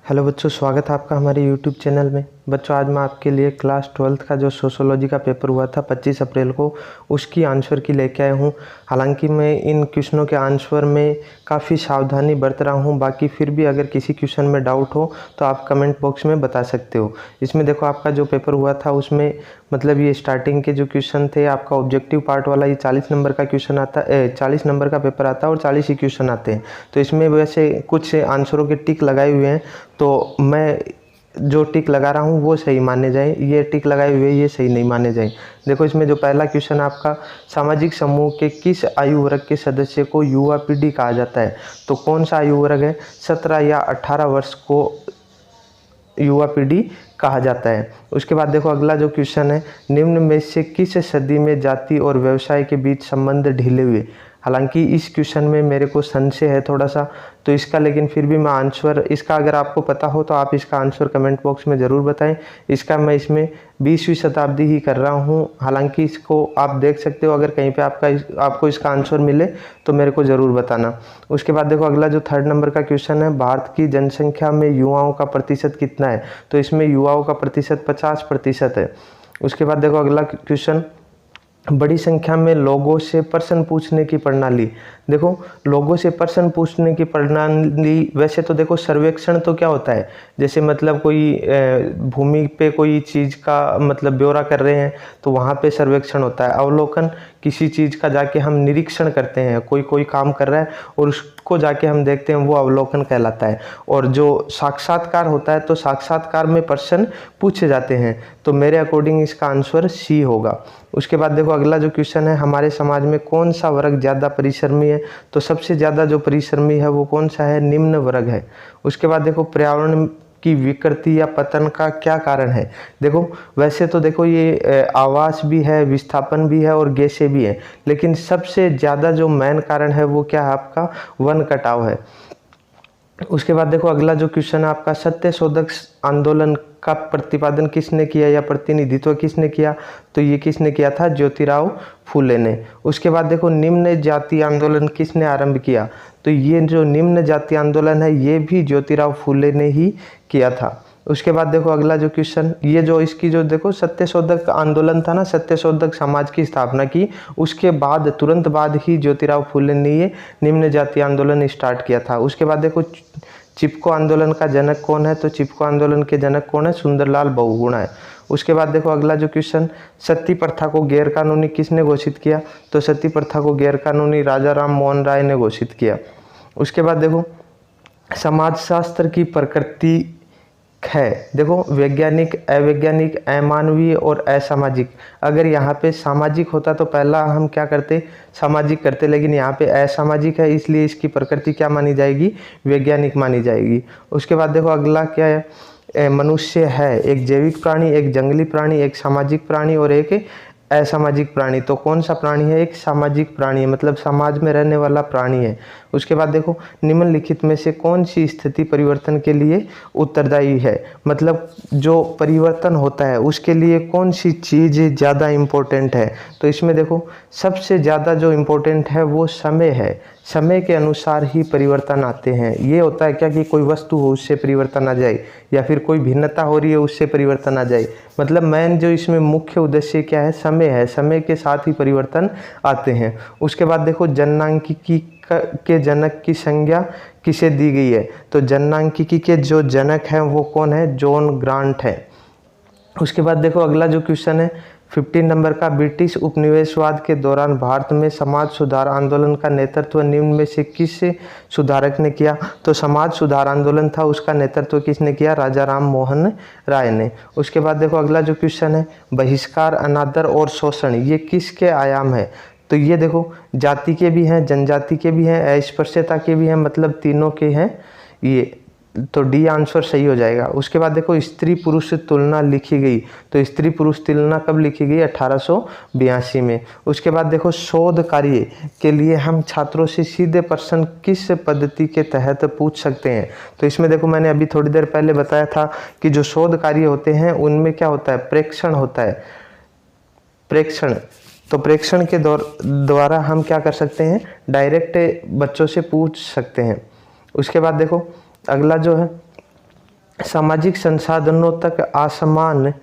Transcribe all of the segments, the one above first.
Hello बच्चों, स्वागत है आपका हमारे यूट्यूब चैनल में। बच्चों, आज मैं आपके लिए क्लास 12th का जो सोशोलॉजी का पेपर हुआ था 25 अप्रैल को, उसकी आंसर की लेके आया हूँ। हालांकि मैं इन क्वेश्चनों के आंसर में काफ़ी सावधानी बरत रहा हूँ। बाकी फिर भी अगर किसी क्वेश्चन में डाउट हो तो आप कमेंट बॉक्स में बता सकते हो। इसमें देखो, आपका जो पेपर हुआ था उसमें मतलब ये स्टार्टिंग के जो क्वेश्चन थे, आपका ऑब्जेक्टिव पार्ट वाला ये 40 नंबर का क्वेश्चन आता है, 40 नंबर का पेपर आता है और 40 ही क्वेश्चन आते हैं। तो इसमें वैसे कुछ आंसरों के टिक लगाए हुए हैं, तो मैं जो टिक लगा रहा हूँ वो सही माने जाए, ये टिक लगाए हुए ये सही नहीं माने जाए। देखो, इसमें जो पहला क्वेश्चन आपका, सामाजिक समूह के किस आयु वर्ग के सदस्य को युवा पीढ़ी कहा जाता है? तो कौन सा आयु वर्ग है? 17 या 18 वर्ष को युवा पीढ़ी कहा जाता है। उसके बाद देखो, अगला जो क्वेश्चन है, निम्न में से किस सदी में जाति और व्यवसाय के बीच संबंध ढीले हुए? हालांकि इस क्वेश्चन में मेरे को संशय है थोड़ा सा, तो इसका लेकिन फिर भी मैं आंसर, इसका अगर आपको पता हो तो आप इसका आंसर कमेंट बॉक्स में ज़रूर बताएं। इसका मैं इसमें 20वीं शताब्दी ही कर रहा हूं। हालांकि इसको आप देख सकते हो, अगर कहीं पे आपको इसका आंसर मिले तो मेरे को ज़रूर बताना। उसके बाद देखो, अगला जो 3rd नंबर का क्वेश्चन है, भारत की जनसंख्या में युवाओं का प्रतिशत कितना है? तो इसमें युवाओं का प्रतिशत 50% है। उसके बाद देखो, अगला क्वेश्चन, बड़ी संख्या में लोगों से प्रश्न पूछने की प्रणाली। देखो, लोगों से प्रश्न पूछने की प्रणाली, वैसे तो देखो सर्वेक्षण तो क्या होता है, जैसे मतलब कोई भूमि पे कोई चीज़ का मतलब ब्यौरा कर रहे हैं तो वहाँ पे सर्वेक्षण होता है। अवलोकन, किसी चीज़ का जाके हम निरीक्षण करते हैं, कोई काम कर रहा है और उसको जाके हम देखते हैं, वो अवलोकन कहलाता है। और जो साक्षात्कार होता है, तो साक्षात्कार में प्रश्न पूछे जाते हैं। तो मेरे अकॉर्डिंग इसका आंसर सी होगा। उसके बाद देखो, अगला जो क्वेश्चन है, हमारे समाज में कौन सा वर्ग ज़्यादा परिश्रमी है? तो सबसे ज़्यादा जो परिश्रमी है वो कौन सा है? निम्न वर्ग है। उसके बाद देखो, पर्यावरण की विकृति या पतन का क्या कारण है? देखो, वैसे तो देखो ये आवास भी है, विस्थापन भी है और गैसें भी है, लेकिन सबसे ज़्यादा जो मेन कारण है वो क्या है? आपका वन कटाव है। उसके बाद देखो, अगला जो क्वेश्चन है आपका, सत्यशोधक आंदोलन का प्रतिपादन किसने किया या प्रतिनिधित्व किसने किया? तो ये किसने किया था? ज्योतिराव फूले ने। उसके बाद देखो, निम्न जाति आंदोलन किसने आरंभ किया? तो ये जो निम्न जाति आंदोलन है ये भी ज्योतिराव फूले ने ही किया था। उसके बाद देखो, अगला जो क्वेश्चन, ये जो इसकी जो देखो सत्यशोधक आंदोलन था ना, सत्यशोधक समाज की स्थापना की, उसके बाद तुरंत बाद ही ज्योतिराव फूले ने ये निम्न जाति आंदोलन स्टार्ट किया था। उसके बाद देखो, चिपको आंदोलन का जनक कौन है? तो चिपको आंदोलन के जनक कौन है? सुंदरलाल बहुगुणा है। उसके बाद देखो, अगला जो क्वेश्चन, सती प्रथा को गैर कानूनी किसने घोषित किया? तो सती प्रथा को गैर कानूनी राजा राम मोहन राय ने घोषित किया। उसके बाद देखो, समाजशास्त्र की प्रकृति है, देखो वैज्ञानिक, अवैज्ञानिक, अमानवीय और असामाजिक। अगर यहाँ पे सामाजिक होता तो पहला हम क्या करते? सामाजिक करते, लेकिन यहाँ पे असामाजिक है, इसलिए इसकी प्रकृति क्या मानी जाएगी? वैज्ञानिक मानी जाएगी। उसके बाद देखो, अगला क्या है? मनुष्य है एक जैविक प्राणी, एक जंगली प्राणी, एक सामाजिक प्राणी और एक असामाजिक प्राणी। तो कौन सा प्राणी है? एक सामाजिक प्राणी है, मतलब समाज में रहने वाला प्राणी है। उसके बाद देखो, निम्नलिखित में से कौन सी स्थिति परिवर्तन के लिए उत्तरदायी है? मतलब जो परिवर्तन होता है उसके लिए कौन सी चीज़ ज़्यादा इम्पोर्टेंट है? तो इसमें देखो, सबसे ज़्यादा जो इम्पोर्टेंट है वो समय है। समय के अनुसार ही परिवर्तन आते हैं। ये होता है क्या कि कोई वस्तु हो उससे परिवर्तन आ जाए, या फिर कोई भिन्नता हो रही है उससे परिवर्तन आ जाए। मतलब मेन जो इसमें मुख्य उद्देश्य क्या है? समय है। समय के साथ ही परिवर्तन आते हैं। उसके बाद देखो, जननांकिकी के जनक की संज्ञा किसे दी गई है? तो जननांकिकी के जो जनक हैं वो कौन है? जॉन ग्रांट है। उसके बाद देखो, अगला जो क्वेश्चन है 15 नंबर का, ब्रिटिश उपनिवेशवाद के दौरान भारत में समाज सुधार आंदोलन का नेतृत्व निम्न में से किस सुधारक ने किया? तो समाज सुधार आंदोलन था, उसका नेतृत्व किसने किया? राजा राम मोहन राय ने। उसके बाद देखो, अगला जो क्वेश्चन है, बहिष्कार, अनादर और शोषण, ये किसके आयाम है? तो ये देखो, जाति के भी हैं, जनजाति के भी हैं, अस्पृश्यता के भी हैं, मतलब तीनों के हैं ये। तो डी आंसर सही हो जाएगा। उसके बाद देखो, स्त्री पुरुष तुलना लिखी गई। तो स्त्री पुरुष तुलना कब लिखी गई? 1882 में। उसके बाद देखो, शोध कार्य के लिए हम छात्रों से सीधे प्रश्न किस पद्धति के तहत पूछ सकते हैं? तो इसमें देखो, मैंने अभी थोड़ी देर पहले बताया था कि जो शोध कार्य होते हैं उनमें क्या होता है? प्रेक्षण होता है, प्रेक्षण। तो प्रेक्षण के द्वारा हम क्या कर सकते हैं? डायरेक्ट बच्चों से पूछ सकते हैं। उसके बाद देखो, अगला जो है सामाजिक संसाधनों तक असमान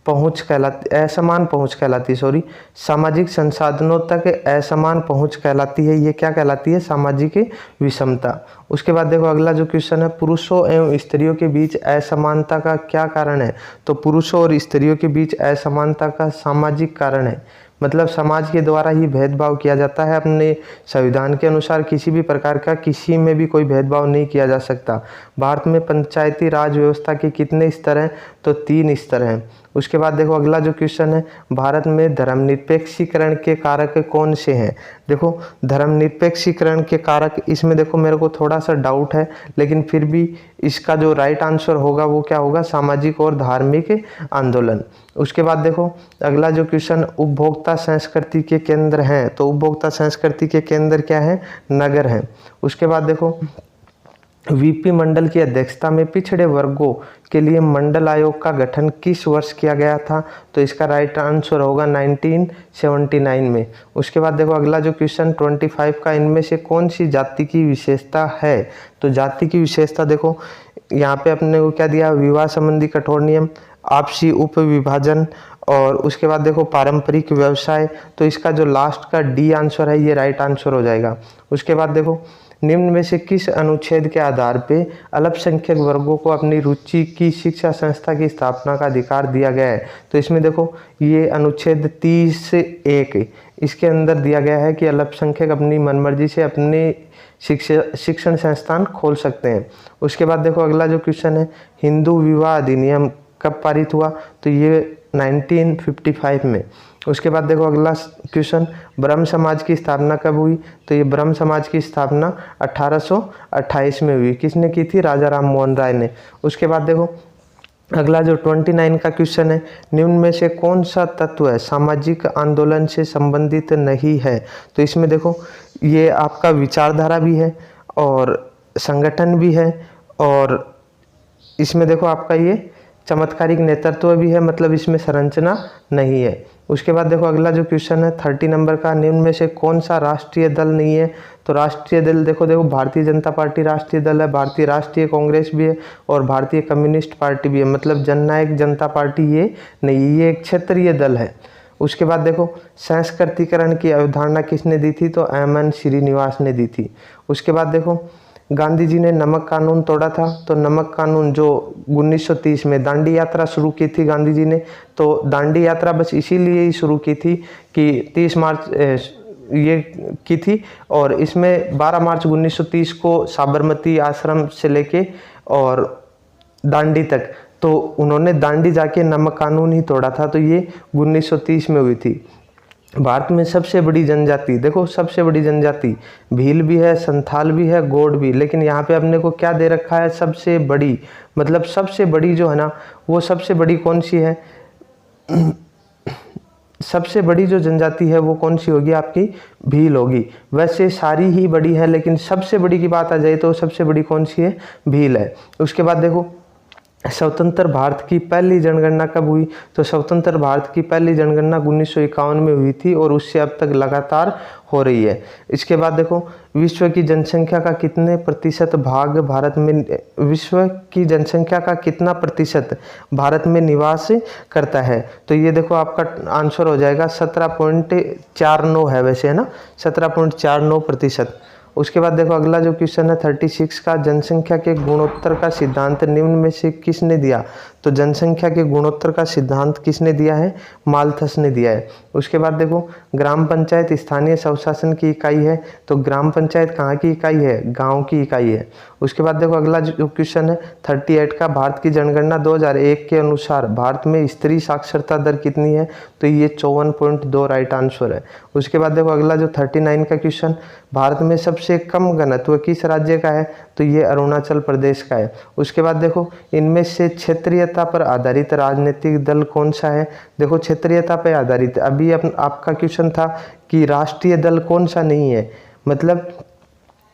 पहुंच कहलाती सॉरी सामाजिक संसाधनों तक असमान पहुंच कहलाती है। ये क्या कहलाती है? सामाजिक विषमता। उसके बाद देखो अगला जो क्वेश्चन है, पुरुषों एवं स्त्रियों के बीच असमानता का क्या कारण है? तो पुरुषों और स्त्रियों के बीच असमानता का सामाजिक कारण है, मतलब समाज के द्वारा ही भेदभाव किया जाता है। अपने संविधान के अनुसार किसी भी प्रकार का किसी में भी कोई भेदभाव नहीं किया जा सकता। भारत में पंचायती राज व्यवस्था के कितने स्तर हैं? तो 3 स्तर हैं। उसके बाद देखो अगला जो क्वेश्चन है, भारत में धर्मनिरपेक्षीकरण के कारक कौन से हैं? देखो धर्मनिरपेक्षीकरण के कारक, इसमें देखो मेरे को थोड़ा सा डाउट है, लेकिन फिर भी इसका जो राइट आंसर होगा वो क्या होगा? सामाजिक और धार्मिक आंदोलन। उसके बाद देखो अगला जो क्वेश्चन, उपभोक्ता संस्कृति के केंद्र हैं, तो उपभोक्ता संस्कृति के केंद्र क्या है? नगर हैं। उसके बाद देखो वीपी मंडल की अध्यक्षता में पिछड़े वर्गों के लिए मंडल आयोग का गठन किस वर्ष किया गया था? तो इसका राइट आंसर होगा 1979 में। उसके बाद देखो अगला जो क्वेश्चन 25 का, इनमें से कौन सी जाति की विशेषता है? तो जाति की विशेषता देखो यहाँ पे अपने को क्या दिया? विवाह संबंधी कठोर नियम, आपसी उपविभाजन, और उसके बाद देखो पारंपरिक व्यवसाय। तो इसका जो लास्ट का डी आंसर है ये राइट आंसर हो जाएगा। उसके बाद देखो निम्न में से किस अनुच्छेद के आधार पे अल्पसंख्यक वर्गों को अपनी रुचि की शिक्षा संस्था की स्थापना का अधिकार दिया गया है? तो इसमें देखो ये अनुच्छेद 30(1) इसके अंदर दिया गया है कि अल्पसंख्यक अपनी मनमर्जी से अपने शिक्षण संस्थान खोल सकते हैं। उसके बाद देखो अगला जो क्वेश्चन है, हिंदू विवाह अधिनियम कब पारित हुआ? तो ये 1955 में। उसके बाद देखो अगला क्वेश्चन, ब्रह्म समाज की स्थापना कब हुई? तो ये ब्रह्म समाज की स्थापना 1828 में हुई। किसने की थी? राजा राम मोहन राय ने। उसके बाद देखो अगला जो 29 का क्वेश्चन है, निम्न में से कौन सा तत्व है सामाजिक आंदोलन से संबंधित नहीं है? तो इसमें देखो ये आपका विचारधारा भी है और संगठन भी है, और इसमें देखो आपका ये चमत्कारिक नेतृत्व भी है, मतलब इसमें संरचना नहीं है। उसके बाद देखो अगला जो क्वेश्चन है 30 नंबर का, निम्न में से कौन सा राष्ट्रीय दल नहीं है? तो राष्ट्रीय दल देखो भारतीय जनता पार्टी राष्ट्रीय दल है, भारतीय राष्ट्रीय कांग्रेस भी है, और भारतीय कम्युनिस्ट पार्टी भी है, मतलब जननायक जनता पार्टी ये नहीं, ये एक क्षेत्रीय दल है। उसके बाद देखो संस्कृतिकरण की अवधारणा किसने दी थी? तो एम.एन. श्रीनिवास ने दी थी। उसके बाद देखो गांधी जी ने नमक कानून तोड़ा था, तो नमक कानून जो 1930 में दांडी यात्रा शुरू की थी गांधी जी ने, तो दांडी यात्रा बस इसीलिए ही शुरू की थी कि 30 मार्च ये की थी, और इसमें 12 मार्च 1930 को साबरमती आश्रम से लेके और दांडी तक, तो उन्होंने दांडी जाके नमक कानून ही तोड़ा था, तो ये 1930 में हुई थी। भारत में सबसे बड़ी जनजाति देखो, सबसे बड़ी जनजाति भील भी है, संथाल भी है, गोंड भी, लेकिन यहाँ पे अपने को क्या दे रखा है? सबसे बड़ी, मतलब सबसे बड़ी जो है ना, वो सबसे बड़ी कौन सी है? सबसे बड़ी जो जनजाति है वो कौन सी होगी? आपकी भील होगी। वैसे सारी ही बड़ी है, लेकिन सबसे बड़ी की बात आ जाए तो सबसे बड़ी कौन सी है? भील है। उसके बाद देखो स्वतंत्र भारत की पहली जनगणना कब हुई? तो स्वतंत्र भारत की पहली जनगणना 1951 में हुई थी, और उससे अब तक लगातार हो रही है। इसके बाद देखो विश्व की जनसंख्या का कितने प्रतिशत भाग भारत में, विश्व की जनसंख्या का कितना प्रतिशत भारत में निवास करता है? तो ये देखो आपका आंसर हो जाएगा 17.49 है, वैसे है ना, 17.49%। उसके बाद देखो अगला जो क्वेश्चन है 36 का, जनसंख्या के गुणोत्तर का सिद्धांत निम्न में से किसने दिया? तो जनसंख्या के गुणोत्तर का सिद्धांत किसने दिया है? माल्थस ने दिया है। उसके बाद देखो ग्राम पंचायत स्थानीय स्वशासन की इकाई है, तो ग्राम पंचायत कहाँ की इकाई है? गांव की इकाई है। उसके बाद देखो अगला जो क्वेश्चन है 38 का, भारत की जनगणना 2001 के अनुसार भारत में स्त्री साक्षरता दर कितनी है? तो ये 54.2 राइट आंसर है। उसके बाद देखो अगला जो 39 का क्वेश्चन, भारत में सबसे कम घनत्व किस राज्य का है? तो ये अरुणाचल प्रदेश का है। उसके बाद देखो इनमें से क्षेत्रीयता पर आधारित राजनीतिक दल कौन सा है? देखो क्षेत्रीयता पर आधारित, अभी आपका क्वेश्चन था कि राष्ट्रीय दल कौन सा नहीं है, मतलब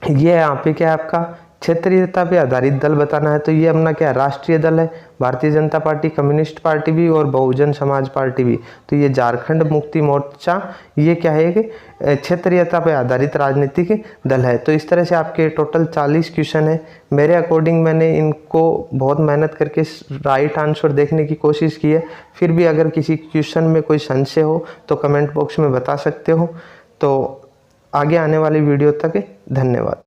ये यहाँ पे क्या है आपका क्षेत्रीयता पे आधारित दल बताना है तो ये अपना क्या राष्ट्रीय दल है, Bharatiya Janata party, communist party भी और बहुजन समाज पार्टी भी। तो ये झारखंड मुक्ति मोर्चा ये क्या है कि क्षेत्रीयता पे आधारित राजनीतिक दल है। तो इस तरह से आपके टोटल 40 क्वेश्चन है। मेरे अकॉर्डिंग मैंने इनको बहुत मेहनत करके राइट आंसर देखने की कोशिश की है। फिर भी अगर किसी क्वेश्चन में कोई संशय हो तो कमेंट बॉक्स में बता सकते हो। तो आगे आने वाली वीडियो तक धन्यवाद।